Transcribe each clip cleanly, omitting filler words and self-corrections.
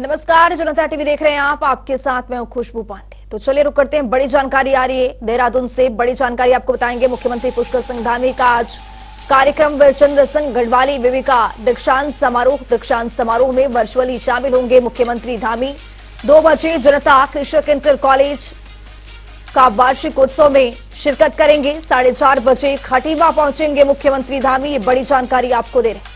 नमस्कार, जनता टीवी देख रहे हैं आप। आपके साथ मैं हूं खुशबू पांडे। तो चलिए रुक करते हैं, बड़ी जानकारी आ रही है देहरादून से। बड़ी जानकारी आपको बताएंगे। मुख्यमंत्री पुष्कर सिंह धामी का आज कार्यक्रम वीरचंद्र सिंह गढ़वाली विविका दीक्षांत समारोह में वर्चुअली शामिल होंगे मुख्यमंत्री धामी। 2 बजे जनता कृषक इंटर कॉलेज का वार्षिक उत्सव में शिरकत करेंगे। 4:30 बजे खटीमा पहुंचेंगे मुख्यमंत्री धामी। ये बड़ी जानकारी आपको दे रहे हैं।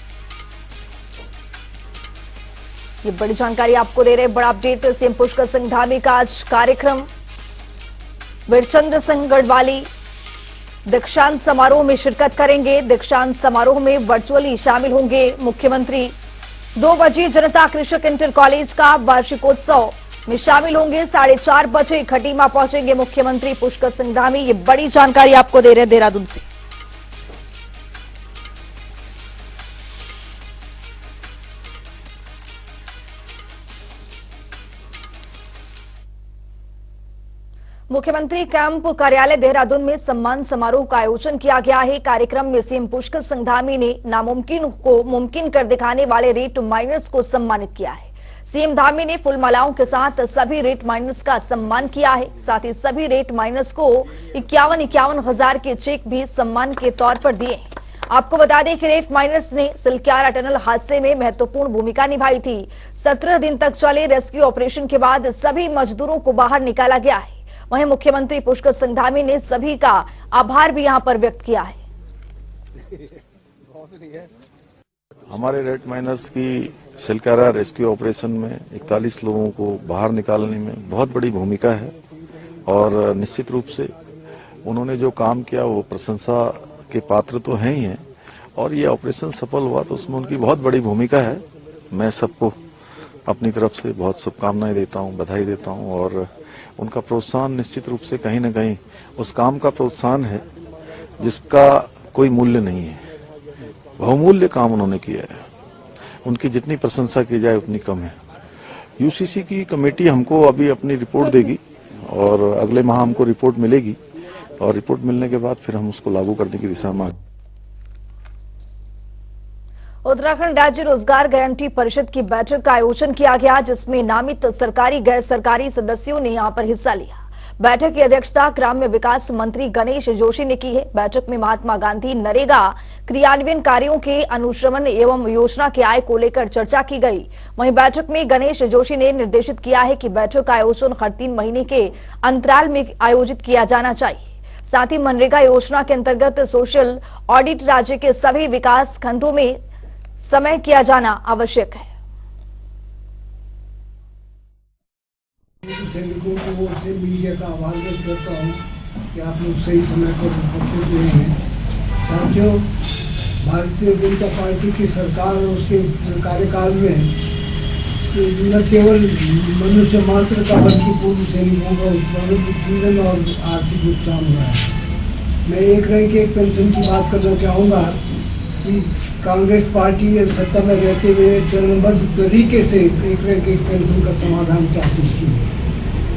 बड़ा अपडेट। सीएम पुष्कर सिंह धामी का आज कार्यक्रम वीरचंद्र सिंह गढ़वाली दीक्षांत समारोह में शिरकत करेंगे। दीक्षांत समारोह में वर्चुअली शामिल होंगे मुख्यमंत्री। 2 बजे जनता कृषक इंटर कॉलेज का वार्षिकोत्सव में शामिल होंगे। 4:30 बजे खटीमा पहुंचेंगे मुख्यमंत्री पुष्कर सिंह धामी। ये बड़ी जानकारी आपको दे रहे हैं देहरादून से। मुख्यमंत्री कैंप कार्यालय देहरादून में सम्मान समारोह का आयोजन किया गया है। कार्यक्रम में सीएम पुष्कर सिंह धामी ने नामुमकिन को मुमकिन कर दिखाने वाले रेट माइनर्स को सम्मानित किया है। सीएम धामी ने फूलमालाओं के साथ सभी रेट माइनर्स का सम्मान किया है। साथ ही सभी रेट माइनर्स को 51 हजार के चेक भी सम्मान के तौर पर दिए हैं। आपको बता दें कि रेट माइनर्स ने सिलक्यारा टनल हादसे में महत्वपूर्ण भूमिका निभाई थी। 17 दिन तक चले रेस्क्यू ऑपरेशन के बाद सभी मजदूरों को बाहर निकाला गया है। वहीं मुख्यमंत्री पुष्कर सिंह धामी ने सभी का आभार भी यहां पर व्यक्त किया है। हमारे रेड माइनर्स की सिलक्यारा रेस्क्यू ऑपरेशन में 41 लोगों को बाहर निकालने में बहुत बड़ी भूमिका है और निश्चित रूप से उन्होंने जो काम किया वो प्रशंसा के पात्र तो हैं ही हैं और ये ऑपरेशन सफल हुआ तो उसमें उनकी बहुत बड़ी भूमिका है। मैं सबको अपनी तरफ से बहुत शुभकामनाएं देता हूं, बधाई देता हूं और उनका प्रोत्साहन निश्चित रूप से कहीं न कहीं उस काम का प्रोत्साहन है जिसका कोई मूल्य नहीं है। बहुमूल्य काम उन्होंने किया है, उनकी जितनी प्रशंसा की जाए उतनी कम है। यूसीसी की कमेटी हमको अभी अपनी रिपोर्ट देगी और अगले माह हमको रिपोर्ट मिलेगी और रिपोर्ट मिलने के बाद फिर हम उसको लागू करने की दिशा में। उत्तराखंड राज्य रोजगार गारंटी परिषद की बैठक का आयोजन किया गया, जिसमें नामित सरकारी गैर सरकारी सदस्यों ने यहां पर हिस्सा लिया। बैठक की अध्यक्षता ग्राम्य विकास मंत्री गणेश जोशी ने की है। बैठक में महात्मा गांधी नरेगा क्रियान्वयन कार्यों के अनुश्रवण एवं योजना के आय को लेकर चर्चा की गई। वहीं बैठक में गणेश जोशी ने निर्देशित किया है कि बैठक का आयोजन हर 3 महीने के अंतराल में आयोजित किया जाना चाहिए। साथ ही मनरेगा योजना के अंतर्गत सोशल ऑडिट राज्य के सभी विकास खंडों में समय किया जाना आवश्यक है। सैनिकों की ओर से मीडिया का आभार व्यक्त करता हूँ कि आप लोग सही समय पर उपस्थित हुए हैं। साथियों, भारतीय जनता पार्टी की सरकार और उसके कार्यकाल में न केवल मनुष्य मात्र का बल्कि पूर्व सैनिकों का उत्पीड़न और आर्थिक नुकसान हुआ है। मैं एक रैंक एक पेंशन की बात करना चाहूँगा कि कांग्रेस पार्टी सत्ता में रहते हुए चरणबद्ध तरीके से एक रैंक एक पेंशन का समाधान चाहती थी,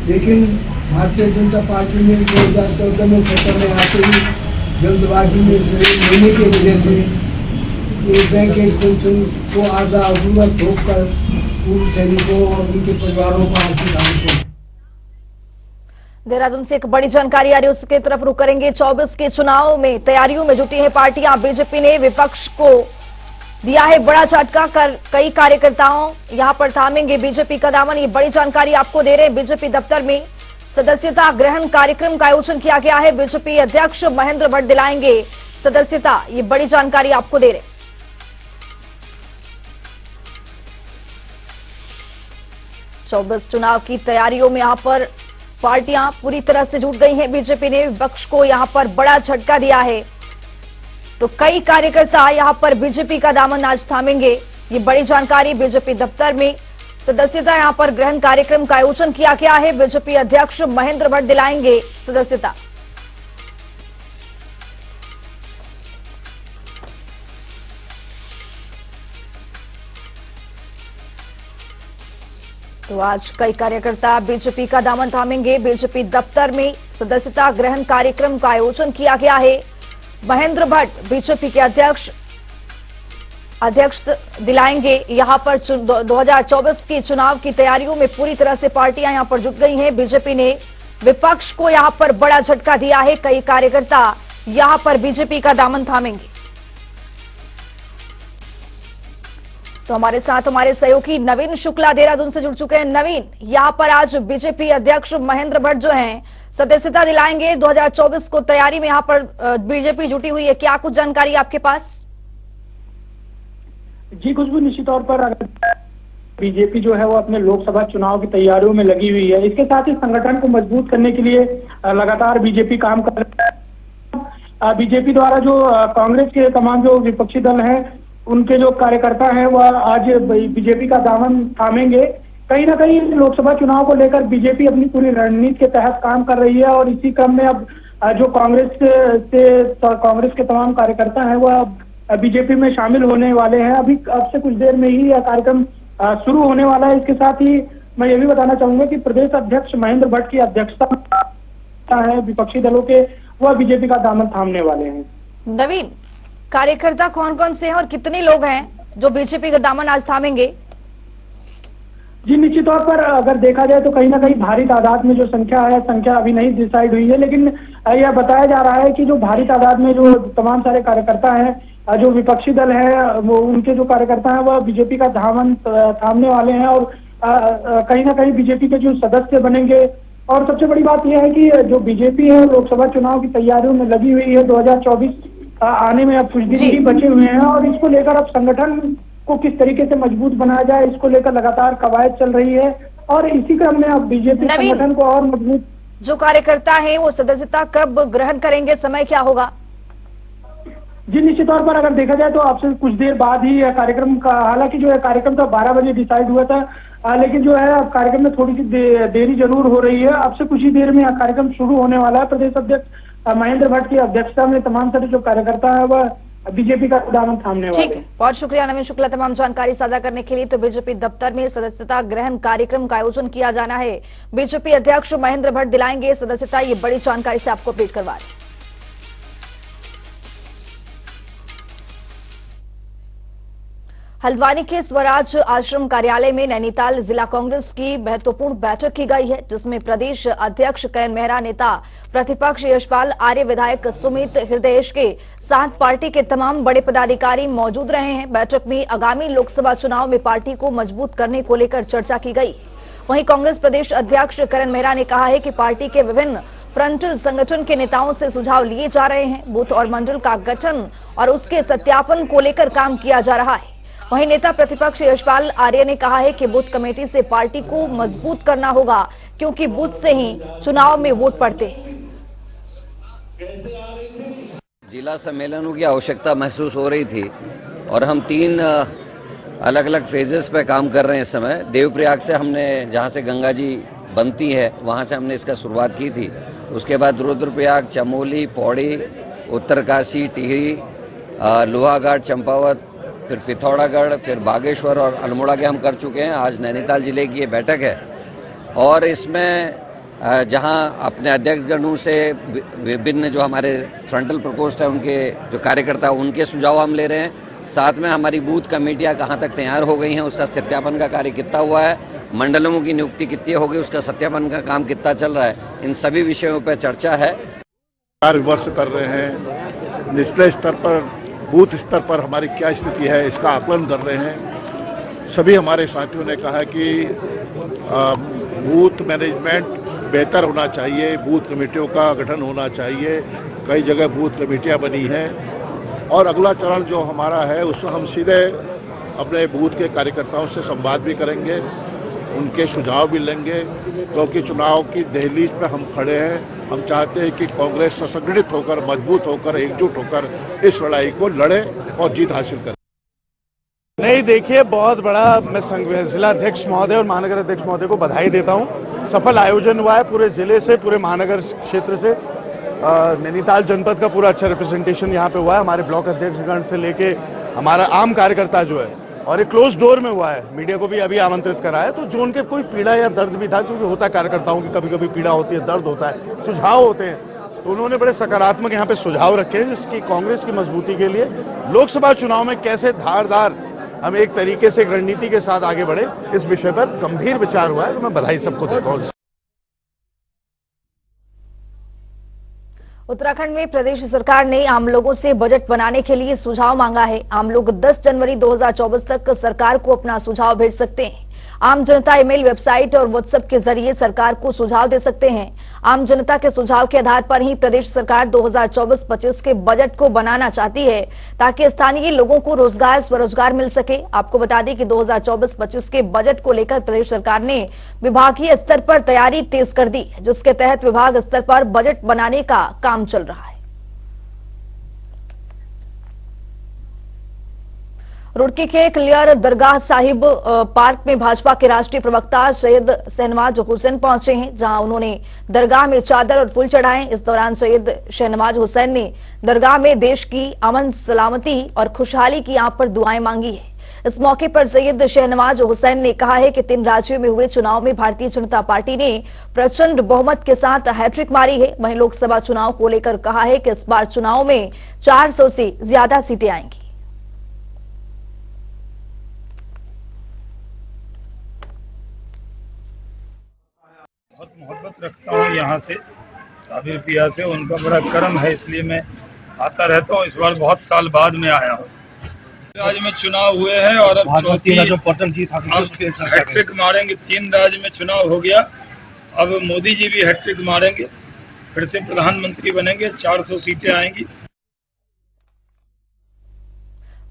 लेकिन भारतीय जनता पार्टी ने 2014 में सत्ता में आते ही जल्दबाजी में लेने की वजह से एक रैंक एक पेंशन को आधा अधूरा ठोक कर पूर्व सैनिकों और उनके परिवारों को आर्थिक हानि। देहरादून से एक बड़ी जानकारी आ रही है, उसके तरफ रुक करेंगे। 24 के चुनाव में तैयारियों में जुटी है पार्टियां। बीजेपी ने विपक्ष को दिया है बड़ा झटका कर कई कार्यकर्ताओं यहां पर थामेंगे बीजेपी का दामन। ये बड़ी जानकारी आपको दे रहे हैं। बीजेपी दफ्तर में सदस्यता ग्रहण कार्यक्रम का आयोजन किया गया है। बीजेपी अध्यक्ष महेंद्र भट्ट दिलाएंगे सदस्यता। ये बड़ी जानकारी आपको दे रहे हैं। 24 चुनाव की तैयारियों में यहां पर पार्टियां पूरी तरह से जुट गई हैं। बीजेपी ने विपक्ष को यहां पर बड़ा झटका दिया है, तो कई कार्यकर्ता यहां पर बीजेपी का दामन आज थामेंगे। ये बड़ी जानकारी। बीजेपी दफ्तर में सदस्यता यहां पर ग्रहण कार्यक्रम का आयोजन किया गया है। बीजेपी अध्यक्ष महेंद्र भट्ट दिलाएंगे सदस्यता। तो आज कई कार्यकर्ता बीजेपी का दामन थामेंगे। बीजेपी दफ्तर में सदस्यता ग्रहण कार्यक्रम का आयोजन किया गया है। महेंद्र भट्ट बीजेपी के अध्यक्ष अध्यक्ष दिलाएंगे। यहां पर 2024 की चुनाव की तैयारियों में पूरी तरह से पार्टियां यहां पर जुट गई हैं। बीजेपी ने विपक्ष को यहां पर बड़ा झटका दिया है। कई कार्यकर्ता यहां पर बीजेपी का दामन थामेंगे। तो हमारे साथ हमारे सहयोगी नवीन शुक्ला देहरादून से जुड़ चुके हैं। नवीन, यहां पर आज बीजेपी अध्यक्ष महेंद्र भट्ट जो हैं सदस्यता दिलाएंगे 2024 को, तैयारी में यहां पर बीजेपी जुटी हुई है। क्या कुछ जानकारी आपके पास? जी खुशबू, निश्चित तौर पर बीजेपी जो है वो अपने लोकसभा चुनाव की तैयारियों में लगी हुई है। इसके साथ ही संगठन को मजबूत करने के लिए लगातार बीजेपी काम कर रही है। बीजेपी द्वारा जो कांग्रेस के तमाम जो विपक्षी दल हैं उनके जो कार्यकर्ता हैं वह आज बीजेपी का दामन थामेंगे। कहीं ना कहीं लोकसभा चुनाव को लेकर बीजेपी अपनी पूरी रणनीति के तहत काम कर रही है और इसी क्रम में अब जो कांग्रेस के तमाम कार्यकर्ता हैं वह बीजेपी में शामिल होने वाले हैं। अब से कुछ देर में ही यह कार्यक्रम शुरू होने वाला है। इसके साथ ही मैं ये भी बताना चाहूंगा कि प्रदेश अध्यक्ष महेंद्र भट्ट की अध्यक्षता है विपक्षी दलों के, वह बीजेपी का दामन थामने वाले हैं। नवीन, कार्यकर्ता कौन कौन से हैं और कितने लोग हैं जो बीजेपी का दामन आज थामेंगे? जी निश्चित तौर पर अगर देखा जाए तो कहीं ना कहीं भारी तादाद में जो संख्या अभी नहीं डिसाइड हुई है, लेकिन यह बताया जा रहा है कि जो भारी तादाद में जो तमाम सारे कार्यकर्ता हैं, जो विपक्षी दल है वो उनके जो कार्यकर्ता हैं वह बीजेपी का दामन थामने वाले हैं और कहीं ना कहीं बीजेपी के जो सदस्य बनेंगे। और सबसे बड़ी बात यह है कि जो बीजेपी है लोकसभा चुनाव की तैयारियों में लगी हुई है। 2024 आने में अब कुछ दिन ही बचे हुए हैं और इसको लेकर अब संगठन को किस तरीके से मजबूत बनाया जाए, इसको लेकर लगातार कवायद चल रही है और इसी क्रम में अब बीजेपी संगठन को और मजबूत। जो कार्यकर्ता हैं वो सदस्यता कब ग्रहण करेंगे, समय क्या होगा? जी निश्चित तौर पर अगर देखा जाए तो आपसे कुछ देर बाद ही यह कार्यक्रम का, हालांकि जो है कार्यक्रम तो 12 बजे डिसाइड हुआ था, लेकिन जो है अब कार्यक्रम में थोड़ी सी देरी जरूर हो रही है। अब से कुछ ही देर में यह कार्यक्रम शुरू होने वाला है। प्रदेश अध्यक्ष महेंद्र भट्ट की अध्यक्षता में तमाम सारे जो कार्यकर्ता है वह बीजेपी का दामन थामने वाले। ठीक है, बहुत शुक्रिया नवीन शुक्ला तमाम जानकारी साझा करने के लिए। तो बीजेपी दफ्तर में सदस्यता ग्रहण कार्यक्रम का आयोजन किया जाना है। बीजेपी अध्यक्ष महेंद्र भट्ट दिलाएंगे सदस्यता, ये बड़ी जानकारी से आपको अपडेट करवा रहे हैं। हल्द्वानी के स्वराज आश्रम कार्यालय में नैनीताल जिला कांग्रेस की महत्वपूर्ण बैठक की गई है, जिसमें प्रदेश अध्यक्ष करण मेहरा, नेता प्रतिपक्ष यशपाल आर्य, विधायक सुमित हृदयेश के साथ पार्टी के तमाम बड़े पदाधिकारी मौजूद रहे हैं। बैठक में आगामी लोकसभा चुनाव में पार्टी को मजबूत करने को लेकर चर्चा की गई। वहीं कांग्रेस प्रदेश अध्यक्ष करण मेहरा ने कहा है कि पार्टी के विभिन्न फ्रंटल संगठन के नेताओं से सुझाव लिए जा रहे हैं। बूथ और मंडल का गठन और उसके सत्यापन को लेकर काम किया जा रहा है। वहीं नेता प्रतिपक्ष यशपाल आर्य ने कहा है कि बूथ कमेटी से पार्टी को मजबूत करना होगा, क्योंकि बूथ से ही चुनाव में वोट पड़ते हैं। जिला सम्मेलनों की आवश्यकता महसूस हो रही थी और हम 3 अलग अलग फेजेस पे काम कर रहे हैं इस समय। देवप्रयाग से हमने, जहाँ से गंगा जी बनती है, वहाँ से हमने इसका शुरुआत की थी। उसके बाद रुद्रप्रयाग, चमोली, पौड़ी, उत्तरकाशी, टिहरी, लोहागढ़, चंपावत, फिर पिथौरागढ़, फिर बागेश्वर और अल्मोड़ा के हम कर चुके हैं। आज नैनीताल जिले की ये बैठक है और इसमें जहां अपने अध्यक्षगणों से विभिन्न जो हमारे फ्रंटल प्रकोष्ठ है उनके जो कार्यकर्ता उनके सुझाव हम ले रहे हैं। साथ में हमारी बूथ कमेटियां कहां तक तैयार हो गई हैं, उसका सत्यापन का कार्य कितना हुआ है, मंडलों की नियुक्ति कितनी होगी, उसका सत्यापन का काम कितना चल रहा है, इन सभी विषयों पर चर्चा है। विमर्श कर रहे हैं, निचले स्तर पर बूथ स्तर पर हमारी क्या स्थिति है इसका आकलन कर रहे हैं। सभी हमारे साथियों ने कहा कि बूथ मैनेजमेंट बेहतर होना चाहिए, बूथ कमेटियों का गठन होना चाहिए। कई जगह बूथ कमेटियां बनी हैं और अगला चरण जो हमारा है उसमें हम सीधे अपने बूथ के कार्यकर्ताओं से संवाद भी करेंगे, उनके सुझाव भी लेंगे, क्योंकि चुनाव की दहलीज पर हम खड़े हैं। हम चाहते हैं कि कांग्रेस संगठित होकर, मजबूत होकर, एकजुट होकर इस लड़ाई को लड़े और जीत हासिल करें। नहीं, देखिए, बहुत बड़ा मैं जिला अध्यक्ष महोदय और महानगर अध्यक्ष महोदय को बधाई देता हूं। सफल आयोजन हुआ है पूरे जिले से, पूरे महानगर क्षेत्र से। नैनीताल जनपद का पूरा अच्छा रिप्रेजेंटेशन यहाँ पे हुआ है। हमारे ब्लॉक अध्यक्षगण से लेके हमारा आम कार्यकर्ता जो है, और एक क्लोज डोर में हुआ है। मीडिया को भी अभी आमंत्रित करा है, तो जो उनके कोई पीड़ा या दर्द भी था, क्योंकि होता है कार्यकर्ताओं की कभी कभी पीड़ा होती है, दर्द होता है, सुझाव होते हैं, तो उन्होंने बड़े सकारात्मक यहाँ पे सुझाव रखे हैं, जिसकी कांग्रेस की मजबूती के लिए लोकसभा चुनाव में कैसे धारदार हम एक तरीके से एक रणनीति के साथ आगे बढ़े, इस विषय पर गंभीर विचार हुआ है। तो मैं बधाई सबको देता हूँ। उत्तराखंड में प्रदेश सरकार ने आम लोगों से बजट बनाने के लिए सुझाव मांगा है। आम लोग 10 जनवरी 2024 तक सरकार को अपना सुझाव भेज सकते हैं। आम जनता ईमेल, वेबसाइट और व्हाट्सएप के जरिए सरकार को सुझाव दे सकते हैं। आम जनता के सुझाव के आधार पर ही प्रदेश सरकार 2024-25 के बजट को बनाना चाहती है, ताकि स्थानीय लोगों को रोजगार, स्वरोजगार मिल सके। आपको बता दें कि 2024-25 के बजट को लेकर प्रदेश सरकार ने विभागीय स्तर पर तैयारी तेज कर दी, जिसके तहत विभाग स्तर पर बजट बनाने का काम चल रहा है। रुड़की के क्लियर दरगाह साहिब पार्क में भाजपा के राष्ट्रीय प्रवक्ता सैयद शहनवाज हुसैन पहुंचे हैं, जहां उन्होंने दरगाह में चादर और फूल चढ़ाए। इस दौरान सैयद शहनवाज हुसैन ने दरगाह में देश की अमन, सलामती और खुशहाली की यहां पर दुआएं मांगी है। इस मौके पर सैयद शहनवाज हुसैन ने कहा है कि 3 राज्यों में हुए चुनाव में भारतीय जनता पार्टी ने प्रचंड बहुमत के साथ हैट्रिक मारी है। वहीं लोकसभा चुनाव को लेकर कहा है कि इस बार चुनाव में 400 से ज्यादा सीटें आएंगी। बहुत मोहब्बत रखता हूँ यहाँ से, साबिर पिया से। उनका बड़ा करम है, इसलिए मैं आता रहता हूँ। इस बार बहुत साल बाद में आया हूँ। राज्य में चुनाव हुए हैं और अब हैट्रिक मारेंगे। 3 राज्य में चुनाव हो गया, अब मोदी जी भी हैट्रिक मारेंगे, फिर से प्रधानमंत्री बनेंगे, 400 सीटें आएंगी।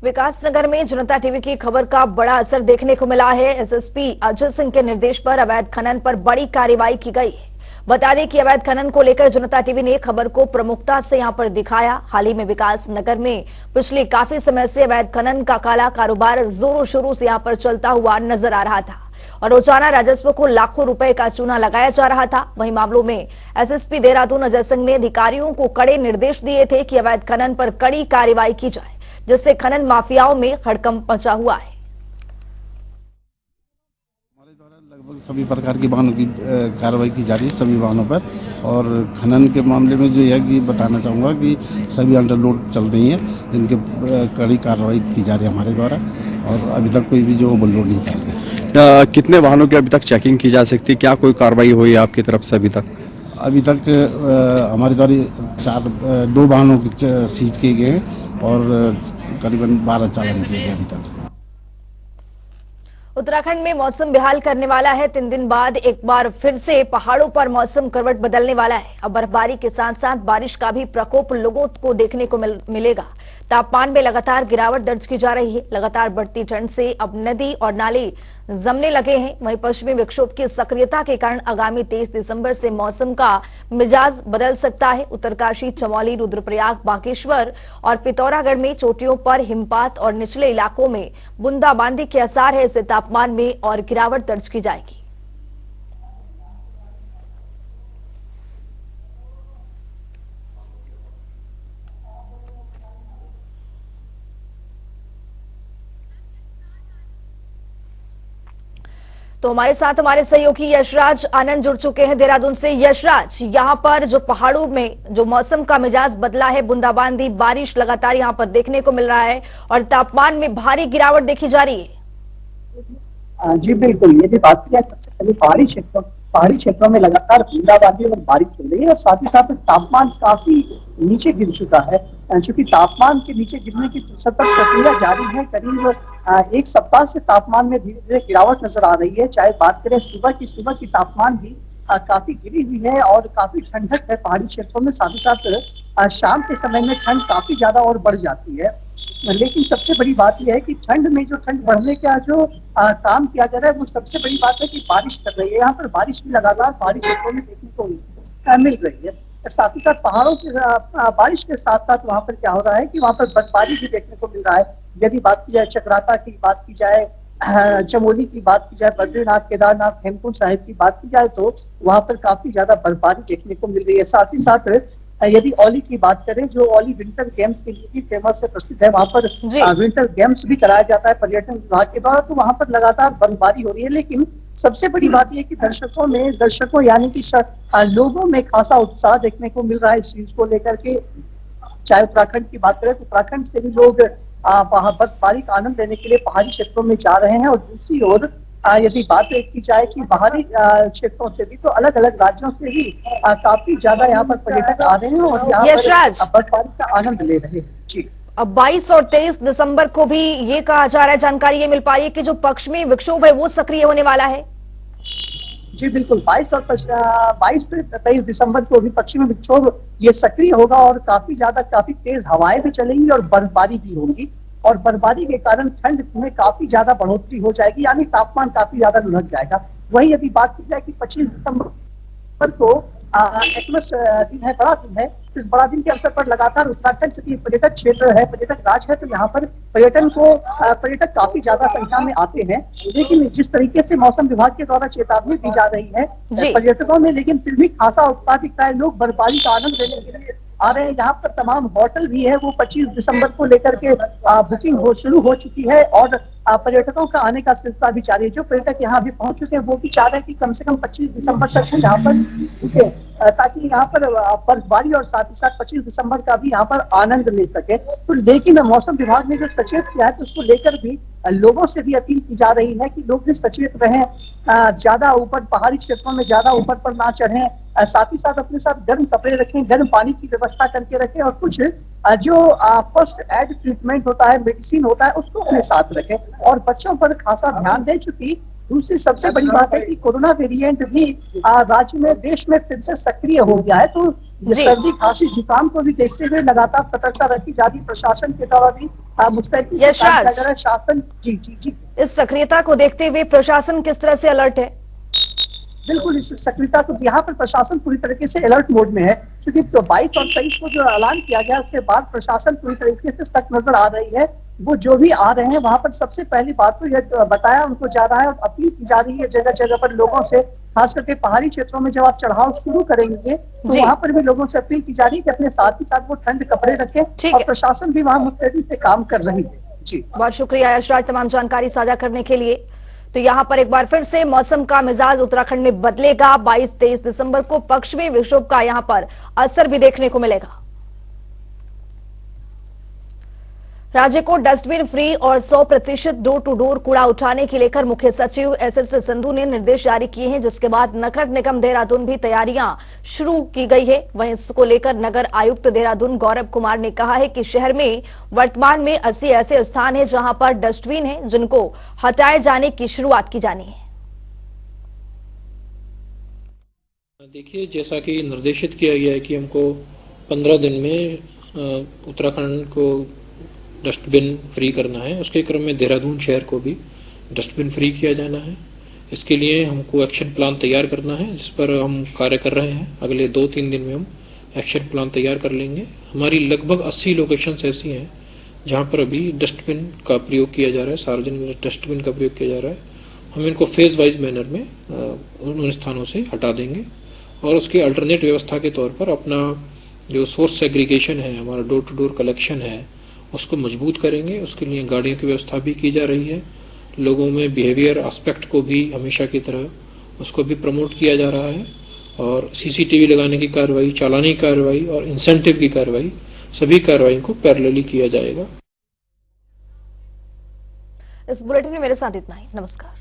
विकासनगर में जनता टीवी की खबर का बड़ा असर देखने को मिला है। एसएसपी अजय सिंह के निर्देश पर अवैध खनन पर बड़ी कार्रवाई की गई है। बता दें कि अवैध खनन को लेकर जनता टीवी ने खबर को प्रमुखता से यहां पर दिखाया। हाल ही में विकासनगर में पिछले काफी समय से अवैध खनन का काला कारोबार जोरों शोरों से यहां पर चलता हुआ नजर आ रहा था और रोजाना राजस्व को लाखों रुपए का चूना लगाया जा रहा था। वहीं मामलों में एसएसपी देहरादून अजय सिंह ने अधिकारियों को कड़े निर्देश दिए थे कि अवैध खनन पर कड़ी कार्रवाई की जाए, जिससे खनन माफियाओं में हड़कंप मचा हुआ है। हमारे द्वारा लगभग सभी प्रकार की वाहनों की कार्रवाई की जा रही है, सभी वाहनों पर। और खनन के मामले में जो है कि बताना चाहूँगा कि सभी अंडरलोड चल रही हैं, जिनके कड़ी कार्रवाई की जा रही है हमारे द्वारा। और अभी तक कोई भी जो ओवरलोड नहीं पाया गया। कितने वाहनों की अभी तक चेकिंग की जा सकती है? क्या कोई कार्रवाई हुई है आपकी तरफ से अभी तक? अभी तक हमारे द्वारा 2 वाहनों सीज किए गए हैं और करीबन 12 चालान किए गए अभी तक। उत्तराखंड में मौसम बेहाल करने वाला है। 3 दिन बाद एक बार फिर से पहाड़ों पर मौसम करवट बदलने वाला है। अब बर्फबारी के साथ साथ बारिश का भी प्रकोप लोगों को देखने को मिलेगा। तापमान में लगातार गिरावट दर्ज की जा रही है। लगातार बढ़ती ठंड से अब नदी और नाले जमने लगे हैं। वहीं पश्चिमी विक्षोभ की सक्रियता के कारण आगामी 23 दिसंबर से मौसम का मिजाज बदल सकता है। उत्तरकाशी, चमोली, रुद्रप्रयाग, बागेश्वर और पिथौरागढ़ में चोटियों पर हिमपात और निचले इलाकों में बूंदाबांदी के आसार है। इससे तापमान में और गिरावट दर्ज की जाएगी। तो हमारे साथ हमारे सहयोगी यशराज आनंद जुड़ चुके हैं देहरादून से। यशराज, यहाँ पर जो पहाड़ों में जो मौसम का मिजाज बदला है, बूंदाबांदी बारिश लगातार यहाँ पर देखने को मिल रहा है और तापमान में भारी गिरावट देखी जा रही है। जी बिल्कुल, यदि बात की जाए सबसे पहले पहाड़ी क्षेत्रों में लगातार बूंदाबांदी और बारिश चल रही है और साथ ही साथ तापमान काफी नीचे गिर चुका है। चूंकि तापमान के नीचे गिरने की सतत प्रक्रिया जारी है, करीब 1 सप्ताह से तापमान में धीरे धीरे गिरावट नजर आ रही है। चाहे बात करें सुबह की तापमान भी काफी गिरी हुई है और काफी ठंडक है पहाड़ी क्षेत्रों में। साथ ही साथ शाम के समय में ठंड काफी ज्यादा और बढ़ जाती है। लेकिन सबसे बड़ी बात यह है कि ठंड में जो ठंड बढ़ने का जो काम किया जा रहा है, वो सबसे बड़ी बात है कि बारिश कर रही है। यहाँ पर बारिश भी लगातार पहाड़ी क्षेत्रों में देखने को मिल रही है। साथ ही साथ पहाड़ों के बारिश के साथ साथ वहाँ पर क्या हो रहा है कि वहाँ पर बर्फबारी भी देखने को मिल रहा है। यदि बात की जाए चक्राता की बात की जाए, चमोली की बात की जाए, बद्रीनाथ, केदारनाथ, हेमकुंड साहिब की बात की जाए, तो वहाँ पर काफी ज्यादा बर्फबारी देखने को मिल रही है। साथ ही साथ यदि औली की बात करें, जो औली विंटर गेम्स के लिए भी फेमस है, प्रसिद्ध है, वहाँ पर विंटर गेम्स भी कराया जाता है पर्यटन विभाग के द्वारा, तो वहाँ पर लगातार बर्फबारी हो रही है। लेकिन सबसे बड़ी बात यह कि दर्शकों यानी कि लोगों में खासा उत्साह देखने को मिल रहा है इस चीज को लेकर के। चाहे उत्तराखंड की बात करें तो उत्तराखंड से भी लोग वहां बर्फबारी का आनंद लेने के लिए पहाड़ी क्षेत्रों में जा रहे हैं, और दूसरी ओर यदि बात की जाए कि बाहरी क्षेत्रों से भी, तो अलग अलग राज्यों से भी काफी ज्यादा यहाँ पर पर्यटक आ रहे हैं और यहाँ पर बर्फबारी का आनंद ले रहे हैं। जी, अब 22 और 23 दिसंबर को भी ये कहा जा रहा है, जानकारी ये मिल पा रही है कि जो पश्चिमी विक्षोभ है वो सक्रिय होने वाला है। जी बिल्कुल, 22 से 23 दिसंबर को भी पश्चिमी विक्षोभ ये सक्रिय होगा और काफी तेज हवाएं भी चलेंगी और बर्फबारी भी होगी, और बर्फबारी के कारण ठंड में काफी ज्यादा बढ़ोतरी हो जाएगी, यानी तापमान काफी ज्यादा लुढ़क जाएगा। वहीं यदि बात की जाए कि 25 दिसंबर को एक्समस दिन है, बड़ा दिन है, इस बड़ा दिन के अवसर पर लगातार उत्तराखंड चूंकि पर्यटक क्षेत्र है, पर्यटक राज्य है, तो यहाँ पर पर्यटक काफी ज्यादा संख्या में आते हैं। लेकिन जिस तरीके से मौसम विभाग के द्वारा चेतावनी दी जा रही है पर्यटकों में, लेकिन फिर भी खासा उत्साह दिखता है। लोग बर्फबारी का आनंद लेने के लिए आ रहे हैं। यहाँ पर तमाम होटल भी है, वो 25 दिसंबर को लेकर के बुकिंग शुरू हो चुकी है, और पर्यटकों का आने का सिलसिला भी जारी है। जो पर्यटक यहाँ अभी पहुंच चुके हैं वो भी चाह रहे हैं कि कम से कम 25 दिसंबर तक यहाँ पर रुके, ताकि यहाँ पर बर्फबारी और साथ ही साथ 25 दिसंबर का भी यहाँ पर आनंद ले सके। तो लेकिन मौसम विभाग ने जो सचेत किया है, तो उसको लेकर भी लोगों से भी अपील की जा रही है कि लोग भी सचेत रहें, ज्यादा ऊपर पहाड़ी क्षेत्रों में ज्यादा ऊपर पर ना चढ़ें, साथ ही साथ अपने साथ गर्म कपड़े रखें, गर्म पानी की व्यवस्था करके रखें, और कुछ जो फर्स्ट एड ट्रीटमेंट होता है, मेडिसिन होता है, उसको अपने साथ रखें, और बच्चों पर खासा ध्यान दें। चूंकि दूसरी सबसे बड़ी बात है कि कोरोना वेरिएंट भी राज्य में, देश में फिर से सक्रिय हो गया है, तो सर्दी खांसी जुकाम को भी देखते हुए लगातार सतर्कता रखी जा रही, प्रशासन के द्वारा भी मुस्तैदी से काम किया जा रहा है। शासन जी इस सक्रियता को देखते हुए प्रशासन किस तरह से अलर्ट है? बिल्कुल, इस सक्रियता को यहाँ पर प्रशासन पूरी तरीके से अलर्ट मोड में है, क्योंकि 22 और 23 को जो ऐलान किया गया उसके बाद प्रशासन पूरी तरीके से सख्त नजर आ रही है। वो जो भी आ रहे हैं वहां पर सबसे पहली बात तो यह बताया उनको जा रहा है और अपील की जा रही है जगह जगह पर लोगों से, खास करके पहाड़ी क्षेत्रों में जब आप चढ़ाव शुरू करेंगे तो वहां पर भी लोगों से अपील की जा रही है कि अपने साथ ही साथ वो ठंड कपड़े रखें, और प्रशासन भी वहां मुस्तैदी से काम कर रही है। जी, बहुत शुक्रिया यशराज तमाम जानकारी साझा करने के लिए। तो यहाँ पर एक बार फिर से मौसम का मिजाज उत्तराखंड में बदलेगा। 22-23 दिसंबर को पश्चिमी विक्षोभ का यहाँ पर असर भी देखने को मिलेगा। राज्य को डस्टबिन फ्री और 100% डोर टू डोर कूड़ा उठाने के लेकर मुख्य सचिव एसएस संधू ने निर्देश जारी किए हैं, जिसके बाद नगर निगम देहरादून भी तैयारियां शुरू की गई है। वहीं इसको लेकर नगर आयुक्त देहरादून गौरव कुमार ने कहा है कि शहर में वर्तमान में 80 ऐसे स्थान हैं जहां पर डस्टबिन है जिनको हटाए जाने की शुरुआत की जानी है। देखिए, जैसा कि निर्देशित किया गया है कि हमको 15 दिन में उत्तराखंड को डस्टबिन फ्री करना है, उसके क्रम में देहरादून शहर को भी डस्टबिन फ्री किया जाना है। इसके लिए हमको एक्शन प्लान तैयार करना है, जिस पर हम कार्य कर रहे हैं। अगले 2-3 दिन में हम एक्शन प्लान तैयार कर लेंगे। हमारी लगभग 80 लोकेशंस ऐसी हैं जहां पर अभी डस्टबिन का प्रयोग किया जा रहा है, सार्वजनिक डस्टबिन का प्रयोग किया जा रहा है। हम इनको फेज वाइज मैनर में उन स्थानों से हटा देंगे, और उसकी अल्टरनेट व्यवस्था के तौर पर अपना जो सोर्स सेग्रीगेशन है, हमारा डोर टू डोर कलेक्शन है, उसको मजबूत करेंगे। उसके लिए गाड़ियों की व्यवस्था भी की जा रही है। लोगों में बिहेवियर एस्पेक्ट को भी हमेशा की तरह उसको भी प्रमोट किया जा रहा है, और सीसीटीवी लगाने की कार्रवाई, चालानी कार्रवाई और इंसेंटिव की कार्रवाई, सभी कार्रवाई को पैरेलली किया जाएगा। इस बुलेटिन में मेरे साथ इतना ही। नमस्कार।